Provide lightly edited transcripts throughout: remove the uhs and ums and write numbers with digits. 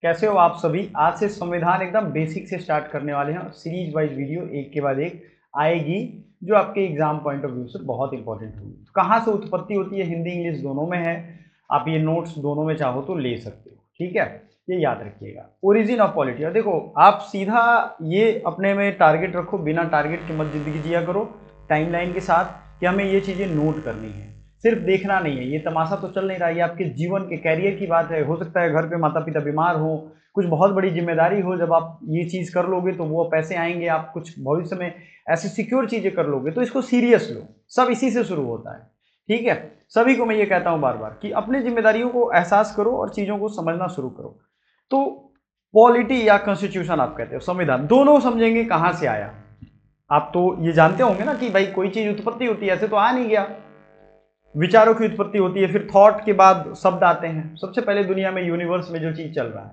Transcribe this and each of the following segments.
कैसे हो आप सभी। आज से संविधान एकदम बेसिक से स्टार्ट करने वाले हैं। सीरीज वाइज वीडियो एक के बाद एक आएगी जो आपके एग्जाम पॉइंट ऑफ व्यू से बहुत इंपॉर्टेंट होगी। तो कहाँ से उत्पत्ति होती है, हिंदी इंग्लिश दोनों में है। आप ये नोट्स दोनों में चाहो तो ले सकते हो, ठीक है। ये याद रखिएगा, ओरिजिन ऑफ पॉलिटी। और देखो, आप सीधा ये अपने में टारगेट रखो, बिना टारगेट के मत जिंदगी जिया करो, टाइमलाइन के साथ कि हमें ये चीज़ें नोट करनी है। सिर्फ देखना नहीं है, ये तमाशा तो चल नहीं रहा है, ये आपके जीवन के कैरियर की बात है। हो सकता है घर पे माता पिता बीमार हो, कुछ बहुत बड़ी जिम्मेदारी हो। जब आप ये चीज़ कर लोगे तो वो पैसे आएंगे, आप कुछ भविष्य में ऐसी सिक्योर चीज़ें कर लोगे, तो इसको सीरियस लो। सब इसी से शुरू होता है, ठीक है। सभी को मैं ये कहता हूँ बार बार कि अपनी जिम्मेदारियों को एहसास करो और चीज़ों को समझना शुरू करो। तो पॉलिटी या कॉन्स्टिट्यूशन आप कहते हो, संविधान, दोनों समझेंगे कहाँ से आया। आप तो ये जानते होंगे ना कि भाई कोई चीज़ उत्पत्ति होती है, ऐसे तो आ नहीं गया। विचारों की उत्पत्ति होती है, फिर थॉट के बाद शब्द आते हैं। सबसे पहले दुनिया में यूनिवर्स में जो चीज चल रहा है,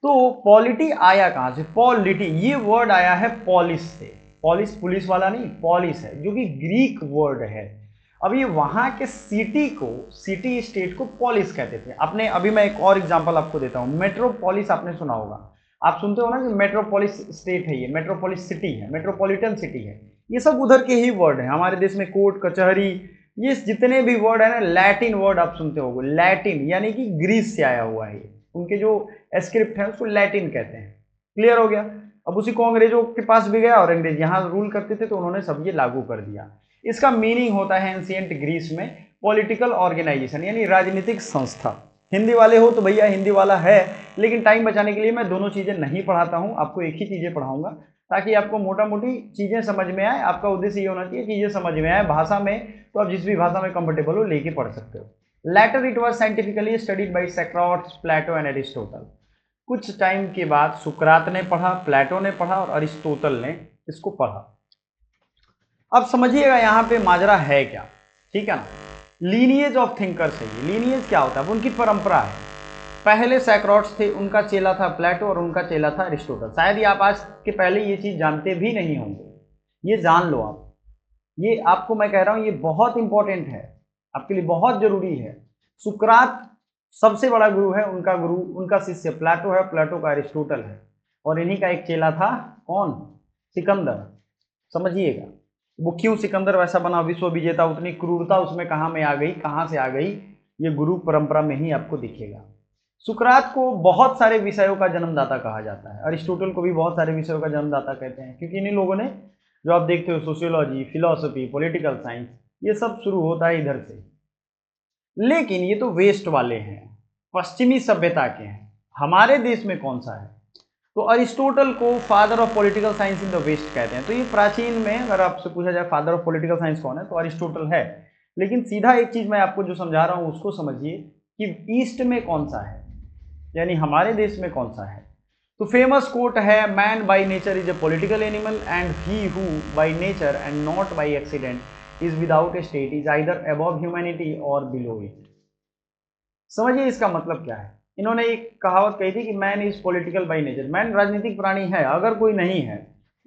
तो पॉलिटी आया कहां से। पॉलिटी ये वर्ड आया है पॉलिस से। पॉलिस पुलिस वाला नहीं, पॉलिस है जो कि ग्रीक वर्ड है। अब ये वहां के सिटी को, सिटी स्टेट को पॉलिस कहते थे। आपने अभी मैं एक और एग्जांपल आपको देता हूं, मेट्रोपोलिस आपने सुना होगा। आप सुनते हो ना कि मेट्रोपोलिस स्टेट है, ये मेट्रोपोलिस सिटी है, मेट्रोपॉलिटन सिटी है। ये सब उधर के ही वर्ड है। हमारे देश में कोर्ट कचहरी, ये जितने भी वर्ड है ना, लैटिन वर्ड आप सुनते हो, लैटिन यानी कि ग्रीस से आया हुआ है। उनके जो स्क्रिप्ट है उसको लैटिन कहते हैं। क्लियर हो गया। अब उसी को अंग्रेजों के पास भी गया और अंग्रेज यहाँ रूल करते थे तो उन्होंने सब ये लागू कर दिया। इसका मीनिंग होता है एंशिएंट ग्रीस में पॉलिटिकल ऑर्गेनाइजेशन, यानी राजनीतिक संस्था। हिंदी वाले हो तो भैया हिंदी वाला है, लेकिन टाइम बचाने के लिए मैं दोनों चीजें नहीं पढ़ाता हूँ, आपको एक ही चीजें पढ़ाऊंगा ताकि आपको मोटा मोटी चीजें समझ में आए। आपका उद्देश्य ये होना चाहिए चीजें समझ में आए भाषा में, तो आप जिस भी भाषा में कंफर्टेबल हो लेके पढ़ सकते हो। Later it was scientifically studied by Socrates, Plato and Aristotle. कुछ टाइम के बाद सुकरात ने पढ़ा, प्लेटो ने पढ़ा और अरिस्टोटल ने इसको पढ़ा। अब समझिएगा यहाँ पे माजरा है क्या, ठीक है ना। लीनिएज ऑफ थिंकर्स है ये। लीनिएज क्या होता है, उनकी परंपरा है। पहले सैक्राट्स थे, उनका चेला था प्लेटो और उनका चेला था अरिस्टोटल। शायद ही आप आज के पहले ये चीज जानते भी नहीं होंगे, ये जान लो आप। ये आपको मैं कह रहा हूं, ये बहुत इंपॉर्टेंट है, आपके लिए बहुत जरूरी है। सुकरात सबसे बड़ा गुरु है, उनका गुरु, उनका शिष्य प्लेटो है, प्लेटो का अरिस्टोटल है, और इन्हीं का एक चेला था कौन, सिकंदर। समझिएगा वो क्यों सिकंदर वैसा बना विश्व विजेता, उतनी क्रूरता उसमें कहाँ में आ गई, कहाँ से आ गई, ये गुरु परंपरा में ही आपको दिखेगा। सुकरात को बहुत सारे विषयों का जन्मदाता कहा जाता है, अरिस्टोटल को भी बहुत सारे विषयों का जन्मदाता कहते हैं, क्योंकि इन्हीं लोगों ने, जो आप देखते हो सोशियोलॉजी, फिलॉसफी, पॉलिटिकल साइंस, ये सब शुरू होता है इधर से। लेकिन ये तो वेस्ट वाले हैं, पश्चिमी सभ्यता के हैं। हमारे देश में कौन सा है, तो अरिस्टोटल को father of political science in the West कहते हैं। तो ये प्राचीन में अगर आपसे पूछा जाए फादर ऑफ पॉलिटिकल साइंस कौन है, तो अरिस्टोटल है। लेकिन सीधा एक चीज मैं आपको जो समझा रहा हूं उसको समझिए कि ईस्ट में कौन सा है, यानी हमारे देश में कौन सा है। तो फेमस कोट है, man by nature is a political animal and he who by nature and not by accident is without A state is either above humanity और बिलो इट। समझिए इसका मतलब क्या है। इन्होंने एक कहावत कही थी कि man is political by nature. Man राजनीतिक प्राणी है अगर कोई नहीं है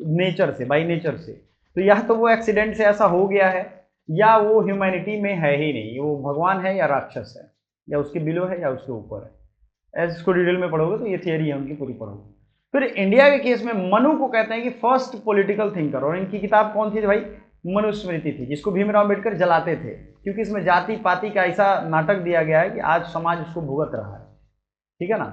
नेचर से, बाय नेचर से, तो या तो वो एक्सीडेंट से ऐसा हो गया है, या वो ह्यूमैनिटी में है ही नहीं, वो भगवान है या राक्षस है, या उसके बिलो है या उसके ऊपर है। ऐसे इसको डिटेल में पढ़ोगे तो ये थियरी है उनकी, पूरी पढ़ोगे। फिर इंडिया के केस में मनु को कहते हैं कि फर्स्ट पॉलिटिकल थिंकर, और इनकी किताब कौन थी भाई, मनुस्मृति थी, जिसको भीमराव अम्बेडकर जलाते थे, क्योंकि इसमें जाति पाति का ऐसा नाटक दिया गया है कि आज समाज उसको भुगत रहा है, ठीक है ना।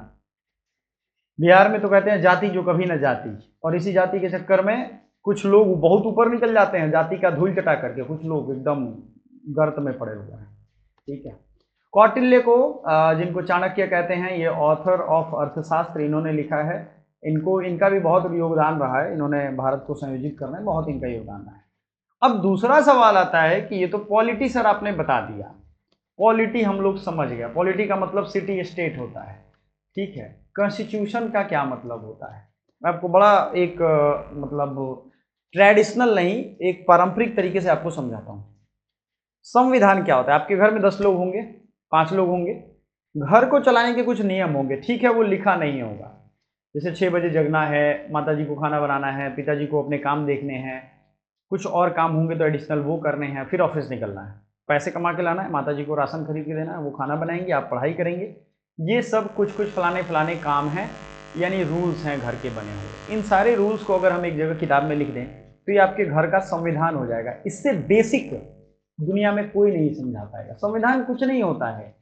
बिहार में तो कहते हैं जाति जो कभी न जाति, और इसी जाति के चक्कर में कुछ लोग बहुत ऊपर निकल जाते हैं, जाति का धूल चटा करके कुछ लोग एकदम गर्त में पड़े हुए हैं, ठीक है। कौटिल्य को, जिनको चाणक्य कहते हैं, ये ऑथर ऑफ अर्थशास्त्र, इन्होंने लिखा है। इनको, इनका भी बहुत योगदान रहा है, इन्होंने भारत को संयोजित करने में बहुत इनका योगदान रहा है। अब दूसरा सवाल आता है कि ये तो पॉलिटी सर आपने बता दिया, पॉलिटी हम लोग समझ गया, पॉलिटी का मतलब सिटी स्टेट होता है, ठीक है। कॉन्स्टिट्यूशन का क्या मतलब होता है, मैं आपको बड़ा एक मतलब ट्रेडिशनल नहीं, एक पारंपरिक तरीके से आपको समझाता हूँ। संविधान क्या होता है, आपके घर में 10 लोग होंगे, 5 लोग होंगे, घर को चलाने के कुछ नियम होंगे, ठीक है, वो लिखा नहीं होगा। जैसे 6 बजे जगना है, माताजी को खाना बनाना है, पिताजी को अपने काम देखने हैं, कुछ और काम होंगे तो एडिशनल वो करने हैं, फिर ऑफिस निकलना है, पैसे कमा के लाना है, माताजी को राशन खरीद के देना है, वो खाना बनाएंगे, आप पढ़ाई करेंगे, ये सब कुछ कुछ फलाने फलाने काम हैं, यानी रूल्स हैं घर के बने हुए। इन सारे रूल्स को अगर हम एक जगह किताब में लिख दें तो ये आपके घर का संविधान हो जाएगा। इससे बेसिक दुनिया में कोई नहीं समझा पाएगा। संविधान कुछ नहीं होता है,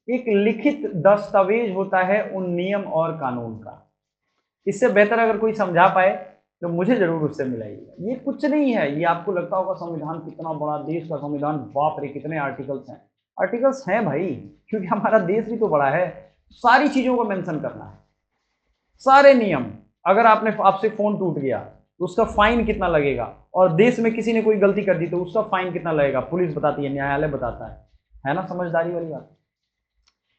एक लिखित दस्तावेज होता है उन नियम और कानून का। इससे बेहतर अगर कोई समझा पाए तो मुझे जरूर उससे मिलाइएगा। ये कुछ नहीं है। ये आपको लगता होगा संविधान कितना बड़ा, देश का संविधान, बाप रे कितने आर्टिकल्स हैं। आर्टिकल्स हैं भाई, क्योंकि हमारा देश भी तो बड़ा है। सारी चीजों को मेंशन करना है, सारे नियम। अगर आपसे फोन टूट गया तो उसका फाइन कितना लगेगा, और देश में किसी ने कोई गलती कर दी तो उसका फाइन कितना लगेगा, पुलिस बताती है, न्यायालय बताता है ना। समझदारी वाली बात।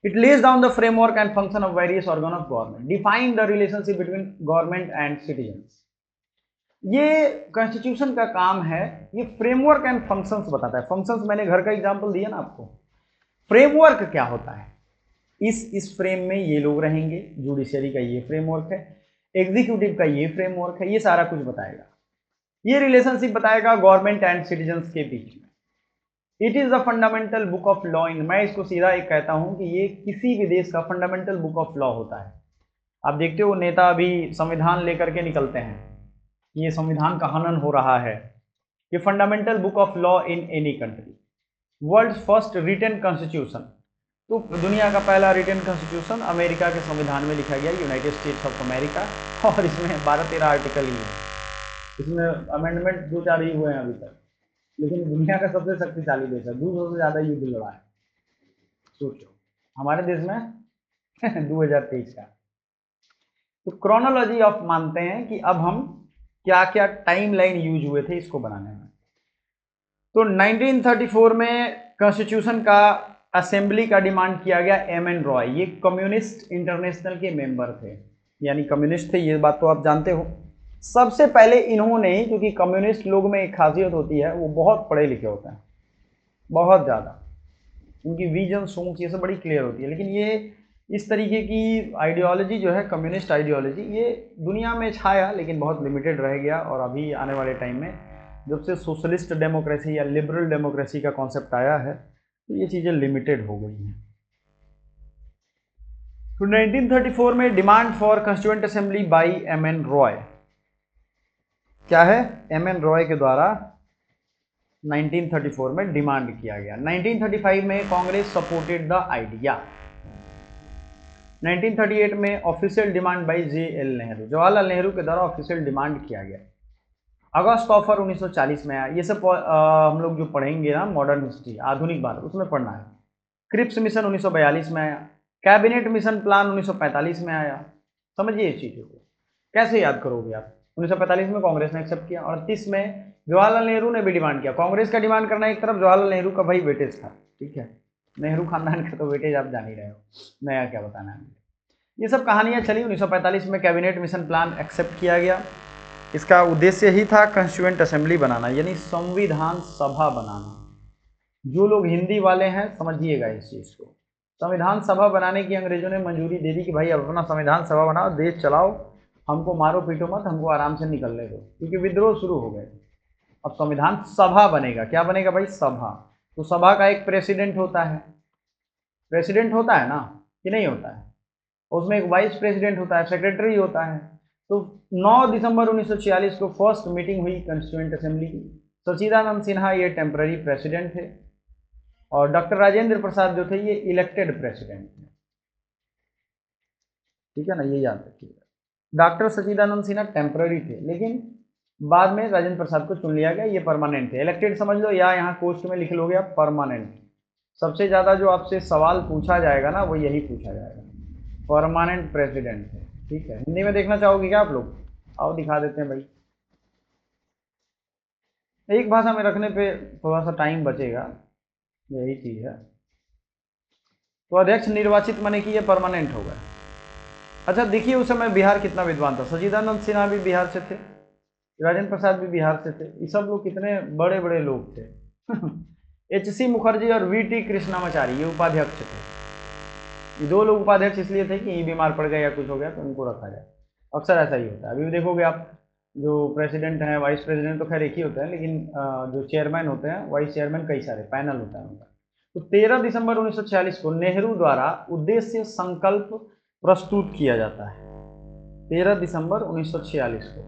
It lays down the framework and function of various organ of government, define the relationship between government and citizens. ये कॉन्स्टिट्यूशन का काम है, ये फ्रेमवर्क एंड फंक्शंस बताता है। फंक्शंस मैंने घर का एग्जांपल दिया ना आपको। फ्रेमवर्क क्या होता है, इस फ्रेम में ये लोग रहेंगे, जुडिशरी का ये फ्रेमवर्क है, एग्जीक्यूटिव का ये फ्रेमवर्क है, ये सारा कुछ बताएगा। ये रिलेशनशिप बताएगा गवर्नमेंट एंड सिटीजन्स के बीच में। It is the fundamental book of law इन, मैं इसको सीधा एक कहता हूं कि ये किसी भी देश का फंडामेंटल बुक ऑफ लॉ होता है। आप देखते हो नेता अभी संविधान लेकर के निकलते हैं, ये संविधान का हनन हो रहा है। ये fundamental book of law in any country, world first written constitution. तो दुनिया का पहला रिटन कॉन्स्टिट्यूशन अमेरिका के संविधान में लिखा गया, यूनाइटेड स्टेट्स ऑफ अमेरिका, और इसमें 12-13 आर्टिकल ही है। इसमें अमेंडमेंट 2-4 ही हुए हैं अभी तक, लेकिन दुनिया का सबसे शक्तिशाली देश है, 200 से ज़्यादा युद्ध लड़ा है। सोचो हमारे देश में 2023 का। तो क्रोनोलॉजी ऑफ मानते हैं कि अब हम क्या क्या टाइम लाइन यूज हुए थे इसको बनाने में। तो 1934 में कॉन्स्टिट्यूशन का असेंबली का डिमांड किया गया एम एन रॉय। ये कम्युनिस्ट इंटरनेशनल के मेंबर थे, यानी कम्युनिस्ट थे, ये बात तो आप जानते हो। सबसे पहले इन्होंने, क्योंकि कम्युनिस्ट लोग में एक खासियत होती है, वो बहुत पढ़े लिखे होते हैं, बहुत ज़्यादा, उनकी विजन सोच ये सब बड़ी क्लियर होती है। लेकिन ये इस तरीके की आइडियोलॉजी जो है, कम्युनिस्ट आइडियोलॉजी, ये दुनिया में छाया लेकिन बहुत लिमिटेड रह गया। और अभी आने वाले टाइम में जब से सोशलिस्ट डेमोक्रेसी या लिबरल डेमोक्रेसी का कॉन्सेप्ट आया है तो ये चीज़ें लिमिटेड हो गई हैं। तो 1934 में demand for constituent assembly by M N Roy, क्या है, एम एन रॉय के द्वारा 1934 में डिमांड किया गया। 1935 में कांग्रेस सपोर्टेड द आइडिया। 1938 में official demand by J L Nehru, Jawaharlal Nehru के द्वारा ऑफिशियल डिमांड किया गया। अगस्त ऑफर 1940 में आया। ये सब हम लोग जो पढ़ेंगे ना मॉडर्न हिस्ट्री, आधुनिक भारत, उसमें पढ़ना है। क्रिप्स मिशन 1942 में आया। कैबिनेट मिशन प्लान 1945 में आया। समझिए इस चीज़ों को, कैसे याद करोगे आप। 1945 में कांग्रेस ने एक्सेप्ट किया, 38 में जवाहरलाल नेहरू ने भी डिमांड किया। कांग्रेस का डिमांड करना एक तरफ, जवाहरलाल नेहरू का भाई वेटेज था, ठीक है, नेहरू खानदान का तो वेटेज आप जान ही रहे हो, नया क्या बताना है। ये सब कहानियाँ चली। 1945 में कैबिनेट मिशन प्लान एक्सेप्ट किया गया। इसका उद्देश्य ही था कॉन्स्टिट्यूएंट असेंबली बनाना, यानी संविधान सभा बनाना। जो लोग हिंदी वाले हैं समझिएगा इस चीज़ को। संविधान सभा बनाने की अंग्रेजों ने मंजूरी दे दी कि भाई अब अपना संविधान सभा बनाओ, देश चलाओ, हमको मारो पीटो मत, हमको आराम से निकलने दो, क्योंकि विद्रोह शुरू हो गए। अब संविधान सभा बनेगा, क्या बनेगा भाई, सभा। तो सभा का एक प्रेसिडेंट होता है, प्रेसिडेंट होता है ना कि नहीं होता है, उसमें एक वाइस प्रेसिडेंट होता है, सेक्रेटरी होता है। तो 9 दिसंबर 1946 को फर्स्ट मीटिंग हुई कॉन्स्टिट्यूएंट असेंबली की। सचिदानंद सिन्हा ये टेम्पररी प्रेसिडेंट थे, और डॉक्टर राजेंद्र प्रसाद जो थे ये इलेक्टेड प्रेसिडेंट थे, ठीक है ना, ये याद रखिएगा। डॉक्टर सचिदानंद सिन्हा टेम्पररी थे, लेकिन बाद में राजेंद्र प्रसाद को चुन लिया गया, ये परमानेंट थे। इलेक्टेड समझ लो, या यहाँ पोस्ट में लिख लोगे आप परमानेंट। सबसे ज़्यादा जो आपसे सवाल पूछा जाएगा ना वो यही पूछा जाएगा, परमानेंट प्रेसिडेंट थे, ठीक है। हिंदी में देखना चाहोगे क्या आप लोग, आओ दिखा देते हैं भाई। एक भाषा में रखने पे थोड़ा सा टाइम बचेगा, यही चीज़ है। तो अध्यक्ष निर्वाचित माने कि ये परमानेंट होगा। अच्छा देखिए उस समय बिहार कितना विद्वान था। सचिदानंद सिन्हा भी बिहार से थे, राजेंद्र प्रसाद भी बिहार से थे। ये सब लोग कितने बड़े बड़े लोग थे। एच.सी. मुखर्जी और वी.टी. कृष्णामाचारी ये उपाध्यक्ष थे। ये 2 लोग उपाध्यक्ष इसलिए थे कि ये बीमार पड़ गए या कुछ हो गया तो उनको रखा जाए। अक्सर ऐसा ही होता है। अभी भी देखोगे आप, जो प्रेसिडेंट हैं, वाइस प्रेसिडेंट तो खैर एक ही होता है, लेकिन जो चेयरमैन होते हैं, वाइस चेयरमैन कई सारे पैनल होता है उनका। तो 13 दिसंबर 1946 को नेहरू द्वारा उद्देश्य संकल्प प्रस्तुत किया जाता है। 13 दिसंबर 1946 को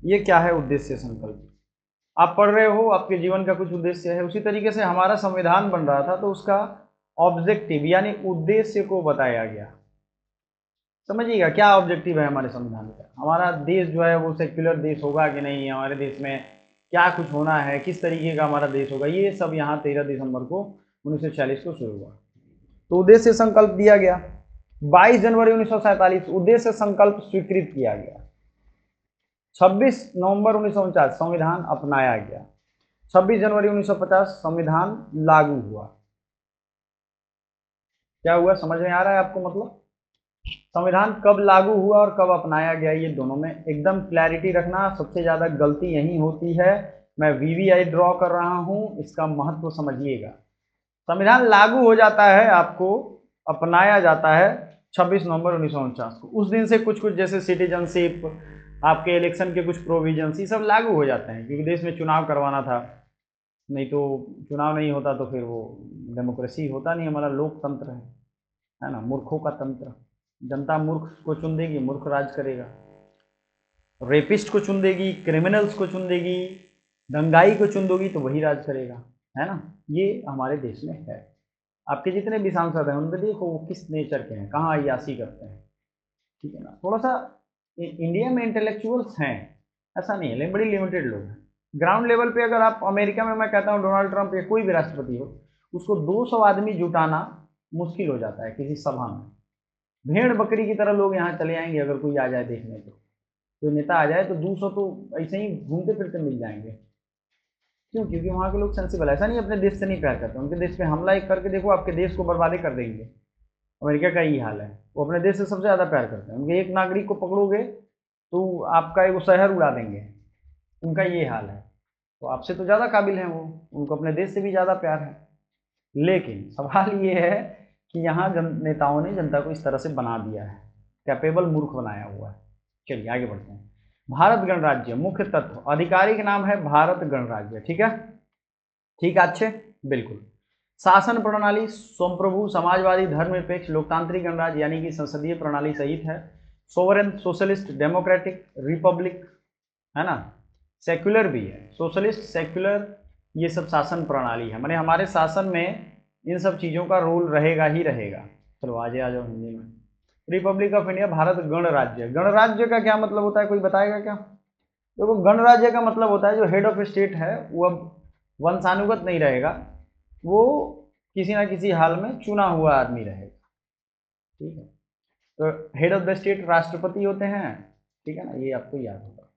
ये क्या है उद्देश्य संकल्प? आप पढ़ रहे हो, आपके जीवन का कुछ उद्देश्य है। उसी तरीके से हमारा संविधान बन रहा था तो उसका ऑब्जेक्टिव यानी उद्देश्य को बताया गया। समझिएगा क्या ऑब्जेक्टिव है हमारे संविधान का। हमारा देश जो है वो सेक्युलर देश होगा कि नहीं, हमारे देश में क्या कुछ होना है, किस तरीके का हमारा देश होगा, ये सब यहाँ 13 दिसंबर को 1946 को शुरू हुआ। तो उद्देश्य संकल्प दिया गया। 22 जनवरी 1947 उद्देश्य संकल्प स्वीकृत किया गया। 26 नवंबर 1949 संविधान अपनाया गया। 26 जनवरी 1950 संविधान लागू हुआ। क्या हुआ, समझ में आ रहा है आपको? मतलब संविधान कब लागू हुआ और कब अपनाया गया, ये दोनों में एकदम क्लैरिटी रखना। सबसे ज्यादा गलती यही होती है। मैं वीवीआई ड्रॉ कर रहा हूं, इसका महत्व समझिएगा। संविधान लागू हो जाता है, आपको अपनाया जाता है 26 नवंबर 1949 को। उस दिन से कुछ कुछ जैसे सिटीजनशिप, आपके इलेक्शन के कुछ प्रोविजंस, ये सब लागू हो जाते हैं, क्योंकि देश में चुनाव करवाना था। नहीं तो चुनाव नहीं होता तो फिर वो डेमोक्रेसी होता नहीं, हमारा लोकतंत्र है ना, मूर्खों का तंत्र। जनता मूर्ख को चुन देगी, मूर्ख राज करेगा। रेपिस्ट को चुन देगी, क्रिमिनल्स को चुन देगी, दंगाई को चुन दोगी तो वही राज करेगा, है ना। ये हमारे देश में है। आपके जितने भी सांसद हैं उनमें देखो वो किस नेचर के हैं, कहाँ अय्यासी करते हैं, ठीक है ना। थोड़ा सा इंडिया में इंटेलेक्चुअल्स हैं, ऐसा नहीं है, लेकिन बड़ी लिमिटेड लोग हैं। ग्राउंड लेवल पे अगर आप अमेरिका में, मैं कहता हूँ डोनाल्ड ट्रंप या कोई भी राष्ट्रपति हो, उसको 200 आदमी जुटाना मुश्किल हो जाता है किसी सभा में। भेड़ बकरी की तरह लोग यहाँ चले आएंगे अगर कोई आ जाए देखने को। कोई नेता आ जाए तो 200 तो ऐसे ही घूमते फिरते मिल जाएंगे। क्यों? क्योंकि वहाँ के लोग सेंसिबल, ऐसा नहीं अपने देश से नहीं प्यार करते, उनके देश पे हमला एक करके देखो, आपके देश को बर्बादी कर देंगे। अमेरिका का यही हाल है, वो अपने देश से सबसे ज़्यादा प्यार करते हैं। उनके एक नागरिक को पकड़ोगे तो आपका एक शहर उड़ा देंगे, उनका ये हाल है। तो आपसे तो ज़्यादा काबिल हैं वो, उनको अपने देश से भी ज़्यादा प्यार है। लेकिन सवाल ये है कि यहाँ नेताओं ने जनता को इस तरह से बना दिया है, कैपेबल मूर्ख बनाया हुआ है। चलिए आगे बढ़ते हैं। भारत गणराज्य मुख्य तत्व, आधिकारिक नाम है भारत गणराज्य, ठीक है, ठीक है, अच्छे, बिल्कुल। शासन प्रणाली संप्रभु, समाजवादी, धर्मनिरपेक्ष, लोकतांत्रिक गणराज्य यानी कि संसदीय प्रणाली सहित है। सोवरेन, सोशलिस्ट, डेमोक्रेटिक, रिपब्लिक, है ना, सेक्युलर भी है। सोशलिस्ट, सेक्युलर, ये सब शासन प्रणाली है। माने हमारे शासन में इन सब चीज़ों का रोल रहेगा ही रहेगा। चलो आगे आ जाओ हिंदी में। रिपब्लिक ऑफ इंडिया, भारत गणराज्य। गणराज्य का क्या मतलब होता है, कोई बताएगा क्या? देखो गणराज्य का मतलब होता है जो हेड ऑफ स्टेट है वो अब वंशानुगत नहीं रहेगा, वो किसी ना किसी हाल में चुना हुआ आदमी रहेगा, ठीक है। तो हेड ऑफ द स्टेट राष्ट्रपति होते हैं, ठीक है ना, ये आपको याद होगा।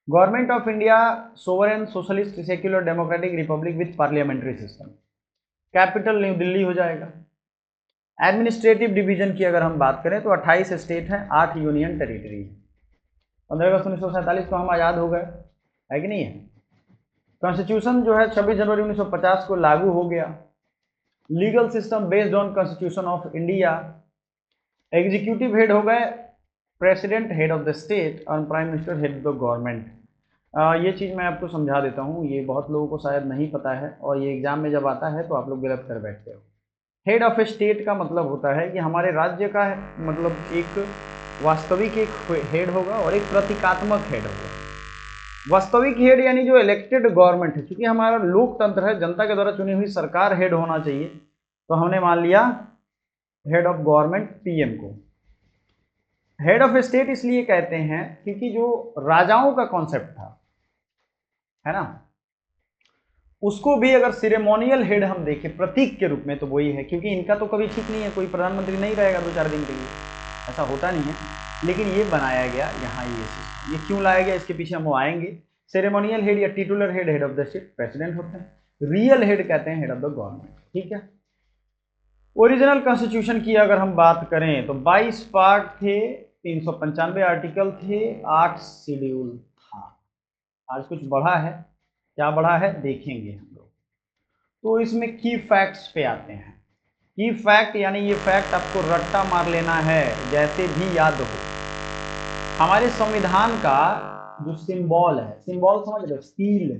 Government of India sovereign, socialist, secular, democratic, Republic with parliamentary system. Capital new Delhi हो जाएगा। एडमिनिस्ट्रेटिव डिवीजन की अगर हम बात करें तो 28 स्टेट हैं, 8 यूनियन टेरिटरी है। 15 अगस्त 1947 को हम आज़ाद हो गए, है कि नहीं है। कॉन्स्टिट्यूशन जो है 26 जनवरी 1950 को लागू हो गया। Legal system based on constitution of India. Executive head हो गए president, head of the state, और prime minister, head of the government. ये चीज़ मैं आपको समझा देता हूँ, ये बहुत लोगों को शायद नहीं पता है और ये एग्जाम में जब आता है तो आप लोग गलत कर बैठते हो। हेड ऑफ स्टेट का मतलब होता है कि हमारे राज्य का मतलब एक वास्तविक एक हेड होगा और एक प्रतीकात्मक हेड होगा। वास्तविक हेड यानी जो इलेक्टेड गवर्नमेंट है, क्योंकि हमारा लोकतंत्र है, जनता के द्वारा चुनी हुई सरकार हेड होना चाहिए, तो हमने मान लिया हेड ऑफ गवर्नमेंट पीएम को। हेड ऑफ स्टेट इसलिए कहते हैं क्योंकि जो राजाओं का कॉन्सेप्ट था, है ना, उसको भी अगर सिरेमोनियल हेड हम देखें प्रतीक के रूप में तो वही है, क्योंकि इनका तो कभी ठीक नहीं है, कोई प्रधानमंत्री नहीं रहेगा 2-4 दिन के लिए, ऐसा होता नहीं है। लेकिन ये बनाया गया यहाँ, ये क्यों लाया गया, इसके पीछे हम वो आएंगे। सेरेमोनियल हेड या titular head, head of the state president होते हैं। रियल हेड कहते हैं हेड ऑफ द गवर्नमेंट, ठीक है। ओरिजिनल कॉन्स्टिट्यूशन की अगर हम बात करें तो 22 पार्ट थे, 395 आर्टिकल थे, 8 शेड्यूल था। आज कुछ बढ़ा है, क्या बढ़ा है देखेंगे हम लोग। तो इसमें की फैक्ट्स पे आते हैं। की फैक्ट यानी ये फैक्ट आपको रट्टा मार लेना है, जैसे भी याद हो। हमारे संविधान का जो सिंबल है, सिंबल समझ लो, स्टील,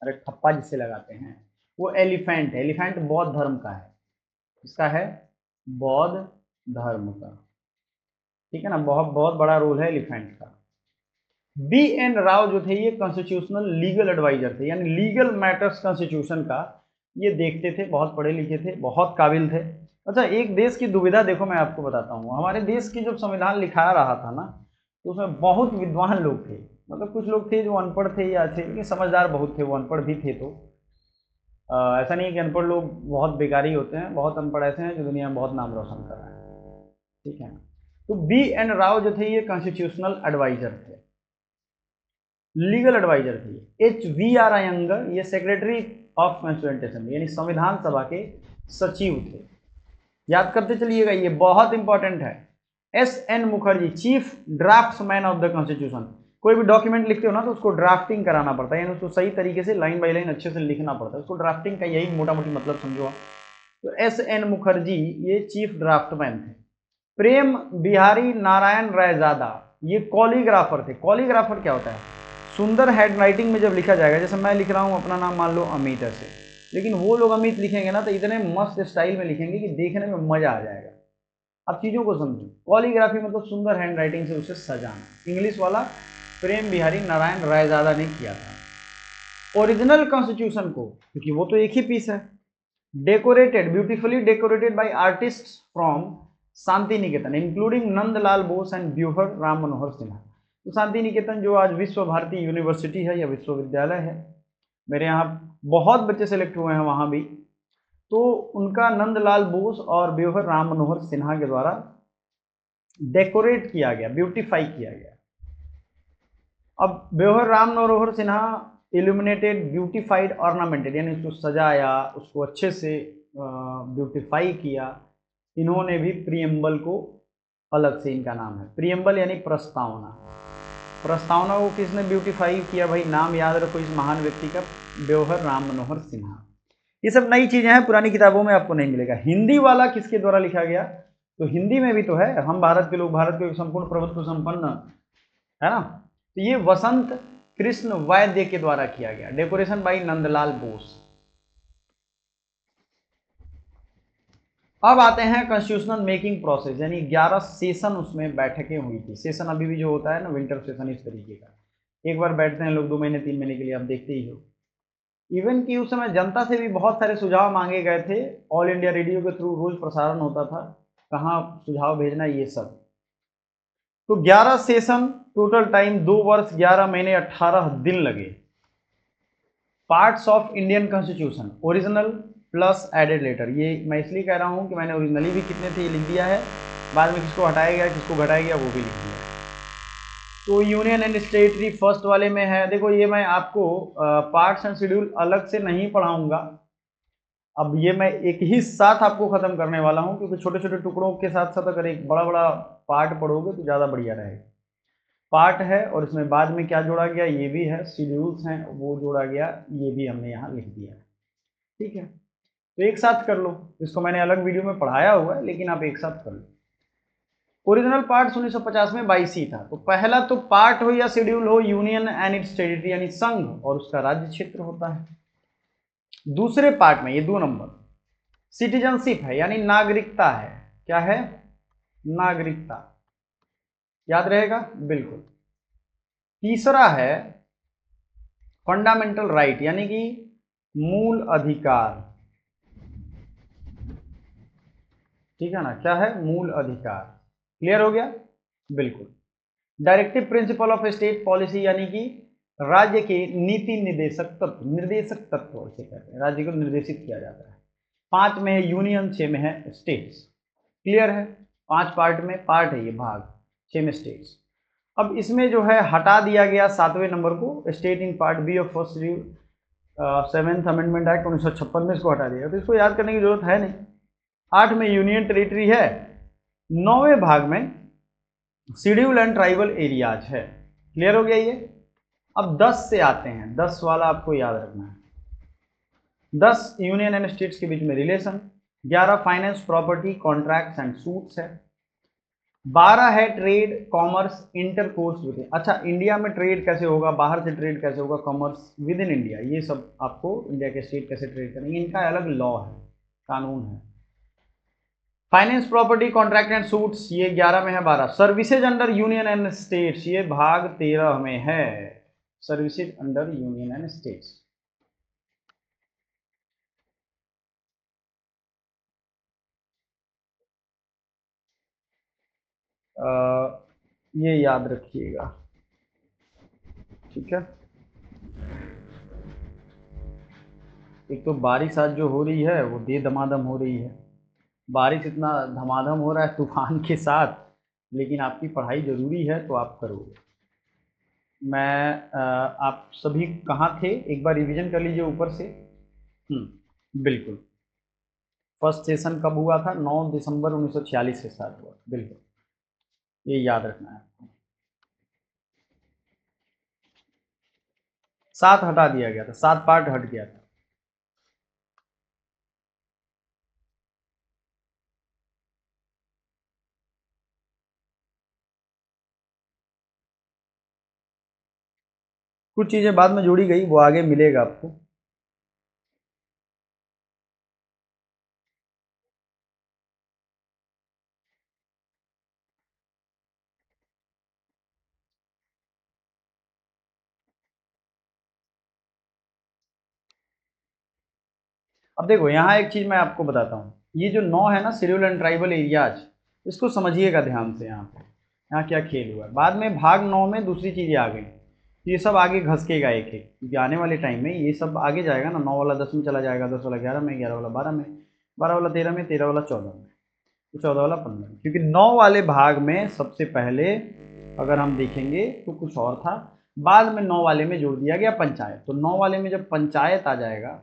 अरे ठप्पा जिसे लगाते हैं, वो एलिफेंट है। एलिफेंट बौद्ध धर्म का है, इसका है बौद्ध धर्म का, ठीक है ना। बहुत बहुत बड़ा रोल है एलिफेंट का। बी एन राव जो थे ये कॉन्स्टिट्यूशनल लीगल एडवाइजर थे, यानी लीगल मैटर्स कॉन्स्टिट्यूशन का ये देखते थे, बहुत पढ़े लिखे थे, बहुत काबिल थे। अच्छा, एक देश की दुविधा देखो मैं आपको बताता हूँ। हमारे देश की जब संविधान लिखा रहा था ना, तो उसमें बहुत विद्वान लोग थे, मतलब कुछ लोग थे जो अनपढ़ थे या थे, लेकिन समझदार बहुत थे, वो अनपढ़ भी थे। तो ऐसा नहीं है कि अनपढ़ लोग बहुत बेकारी होते हैं, बहुत अनपढ़ ऐसे हैं जो दुनिया में बहुत नाम रोशन कर रहे हैं, ठीक है ना। तो बी एन राव जो थे ये कॉन्स्टिट्यूशनल एडवाइजर थे, लीगल एडवाइजर थे। एच वी आर अयंगर ये सेक्रेटरी ऑफ कॉन्स्टिट्यूएंट असेंबली यानी संविधान सभा के सचिव थे। याद करते चलिएगा, ये बहुत इंपॉर्टेंट है। S N Mukherjee chief draftsman of the constitution. कोई भी डॉक्यूमेंट लिखते हो ना तो उसको ड्राफ्टिंग कराना पड़ता है, यानी उसको सही तरीके से लाइन बाई लाइन अच्छे से लिखना पड़ता है, उसको ड्राफ्टिंग का यही मोटा मोटी मतलब समझो आप। तो एस एन मुखर्जी ये चीफ ड्राफ्टमैन थे। प्रेम बिहारी नारायण रायजादा ये कॉलीग्राफर थे। कॉलीग्राफर क्या होता है? सुंदर हैंड राइटिंग में जब लिखा जाएगा, जैसे मैं लिख रहा हूँ अपना नाम मान लो अमित ऐसे, लेकिन वो लोग अमित लिखेंगे ना तो इतने मस्त स्टाइल में लिखेंगे कि देखने में मजा आ जाएगा। अब चीज़ों को समझो, कॉलीग्राफी मतलब सुंदर हैंड राइटिंग से उसे सजाना। इंग्लिश वाला प्रेम बिहारी नारायण रायजादा ने किया था। ओरिजिनल कॉन्स्टिट्यूशन को, क्योंकि वो तो एक ही पीस है, decorated beautifully decorated by artists from Shanti Niketan including Nandlal Bose and Beohar Ram Manohar Sinha. तो शांति निकेतन जो आज विश्व भारती यूनिवर्सिटी है या विश्वविद्यालय है, मेरे यहाँ बहुत बच्चे सेलेक्ट हुए हैं वहाँ भी, तो उनका नंदलाल बोस और ब्यूहर राम मनोहर सिन्हा के द्वारा डेकोरेट किया गया, ब्यूटीफाई किया गया। अब ब्यूहर Ram Manohar Sinha illuminated beautified ornamented यानी उसको सजाया, उसको अच्छे से ब्यूटीफाई किया। इन्होंने भी प्रियम्बल को, अलग से इनका नाम है प्रियम्बल यानी प्रस्तावना। प्रस्तावना को किसने ब्यूटीफाई किया भाई? नाम याद रखो इस महान व्यक्ति का, ब्यूहर राम मनोहर सिन्हा। ये सब नई चीजें हैं, पुरानी किताबों में आपको नहीं मिलेगा। हिंदी वाला किसके द्वारा लिखा गया? तो हिंदी में भी तो है, हम भारत के लोग, भारत के संपूर्ण प्रभुत्व संपन्न, है ना। तो ये वसंत कृष्ण वैद्य के द्वारा किया गया, डेकोरेशन बाई नंदलाल बोस। अब आते हैं कॉन्स्टिट्यूशनल मेकिंग प्रोसेस, यानी 11 सेशन उसमें बैठकें हुई थी। सेशन अभी भी जो होता है ना, विंटर सेशन इस तरीके का, एक बार बैठते हैं लोग 2 महीने 3 महीने के लिए, आप देखते ही हो। इवन कि उस समय जनता से भी बहुत सारे सुझाव मांगे गए थे, ऑल इंडिया रेडियो के थ्रू रोज प्रसारण होता था, कहाँ सुझाव भेजना ये सब। तो 11 सेशन, टोटल टाइम 2 वर्ष 11 महीने 18 दिन लगे। Parts of Indian constitution original plus added later, ये मैं इसलिए कह रहा हूँ कि मैंने ओरिजिनली भी कितने थे ये लिख दिया है, बाद में किसको हटाया गया किसको घटाया गया वो भी लिख दिया है। तो यूनियन एंड स्टेटरी फर्स्ट वाले में है, देखो ये मैं आपको पार्ट्स एंड शेड्यूल अलग से नहीं पढ़ाऊंगा, अब ये मैं एक ही साथ आपको खत्म करने वाला हूँ, क्योंकि छोटे छोटे टुकड़ों के साथ साथ अगर एक बड़ा बड़ा पार्ट पढ़ोगे तो ज़्यादा बढ़िया रहेगा। पार्ट है और इसमें बाद में क्या जोड़ा गया ये भी है, शेड्यूल्स हैं वो जोड़ा गया, ये भी हमने यहाँ लिख दिया है, ठीक है। तो एक साथ कर लो, इसको मैंने अलग वीडियो में पढ़ाया हुआ है लेकिन आप एक साथ कर लो। ओरिजिनल पार्ट 1950 में 22 ही था। तो पहला तो पार्ट हो या शेड्यूल हो, यूनियन एंड इट्स टेरिटरी यानी संघ और उसका राज्य क्षेत्र होता है। दूसरे पार्ट में ये 2 नंबर सिटीजनशिप है यानी नागरिकता है। क्या है? नागरिकता, याद रहेगा बिल्कुल। तीसरा है फंडामेंटल राइट यानी कि मूल अधिकार, ठीक है ना। क्या है? मूल अधिकार। क्लियर हो गया? बिल्कुल। Directive principle of state policy यानी कि राज्य के नीति निर्देशक तत्व, निर्देशक तत्व इसे कहते हैं, राज्य को निर्देशित किया जाता है। 5 में है यूनियन, 6 में है स्टेट्स। क्लियर है? 5 पार्ट में पार्ट है ये भाग, 6 में स्टेट्स। अब इसमें जो है हटा दिया गया 7वें नंबर को, state in part B of first schedule 7th amendment act 1956 में इसको हटा दिया, तो इसको याद करने की जरूरत है नहीं। 8 में यूनियन टेरिटरी है, 9वें भाग में शेड्यूल एंड ट्राइबल एरियाज है। क्लियर हो गया ये? अब 10 से आते हैं, 10 वाला आपको याद रखना है। 10 यूनियन एंड स्टेट्स के बीच में relation, 11 finance property contracts and suits है, 12 है ट्रेड कॉमर्स इंटरकोर्स विद, अच्छा इंडिया में ट्रेड कैसे होगा, बाहर से ट्रेड कैसे होगा, कॉमर्स विद इन इंडिया, ये सब आपको इंडिया के स्टेट कैसे ट्रेड करेंगे, इनका अलग लॉ है, कानून है। Finance property contract and suits ये 11 में है, 12 services under union and states ये भाग 13 में है, services under union and states. ये याद रखिएगा, ठीक है। एक तो बारिश आज जो हो रही है वो दे दमादम हो रही है, बारिश इतना धमाधम हो रहा है तूफान के साथ, लेकिन आपकी पढ़ाई ज़रूरी है तो आप करोगे। आप सभी कहाँ थे एक बार रिवीजन कर लीजिए ऊपर से। बिल्कुल, फर्स्ट सेशन कब हुआ था, 9 दिसंबर 1946 से स्टार्ट हुआ, बिल्कुल ये याद रखना है। 7 हटा दिया गया था, 7 पार्ट हट गया था। कुछ चीज़ें बाद में जोड़ी गई, वो आगे मिलेगा आपको। अब देखो यहाँ एक चीज़ मैं आपको बताता हूँ, ये जो 9 है ना शेड्यूल एंड ट्राइबल एरियाज, इसको समझिएगा ध्यान से। यहाँ क्या खेल हुआ है, बाद में भाग 9 में दूसरी चीज़ें आ गई, तो ये सब आगे घसकेगा एक एक, क्योंकि आने वाले टाइम में ये सब आगे जाएगा ना, 9 वाला 10 में चला जाएगा, 10 वाला 11 में, 11 वाला 12 में, 12 वाला 13 में, 13 वाला 14 में, तो 14 वाला 15 में, क्योंकि 9 वाले भाग में सबसे पहले अगर हम देखेंगे तो कुछ और था, बाद में 9 वाले में जोड़ दिया गया पंचायत, तो 9 वाले में जब पंचायत आ जाएगा,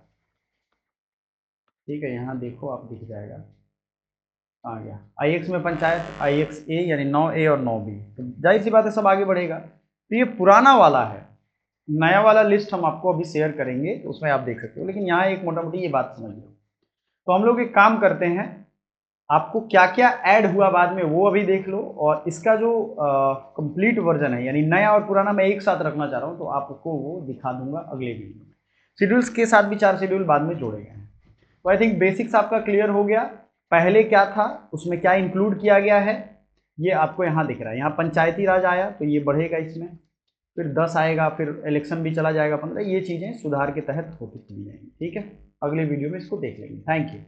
ठीक है, यहाँ देखो आप दिख जाएगा, आ गया आई एक्स में पंचायत, आई एक्स ए यानी 9 ए और 9 बी, तो जाहिर सी बात है सब आगे बढ़ेगा। तो ये पुराना वाला है, नया वाला लिस्ट हम आपको अभी शेयर करेंगे तो उसमें आप देख सकते हो, लेकिन यहाँ एक मोटा मोटी ये बात समझ लो। तो हम लोग एक काम करते हैं, आपको क्या क्या ऐड हुआ बाद में वो अभी देख लो, और इसका जो कंप्लीट वर्जन है यानी नया और पुराना मैं एक साथ रखना चाह रहा हूँ, तो आपको वो दिखा दूंगा अगले वीडियो में। शेड्यूल्स के साथ भी 4 शेड्यूल बाद में जोड़े गए हैं। तो आई थिंक बेसिक्स आपका क्लियर हो गया, पहले क्या था उसमें क्या इंक्लूड किया गया है, ये आपको यहाँ दिख रहा है, यहाँ पंचायती राज आया तो ये बढ़ेगा इसमें, फिर 10 आएगा, फिर इलेक्शन भी चला जाएगा 15, ये चीज़ें सुधार के तहत होती चली जाएंगी, ठीक है। अगले वीडियो में इसको देख लेंगे, थैंक यू।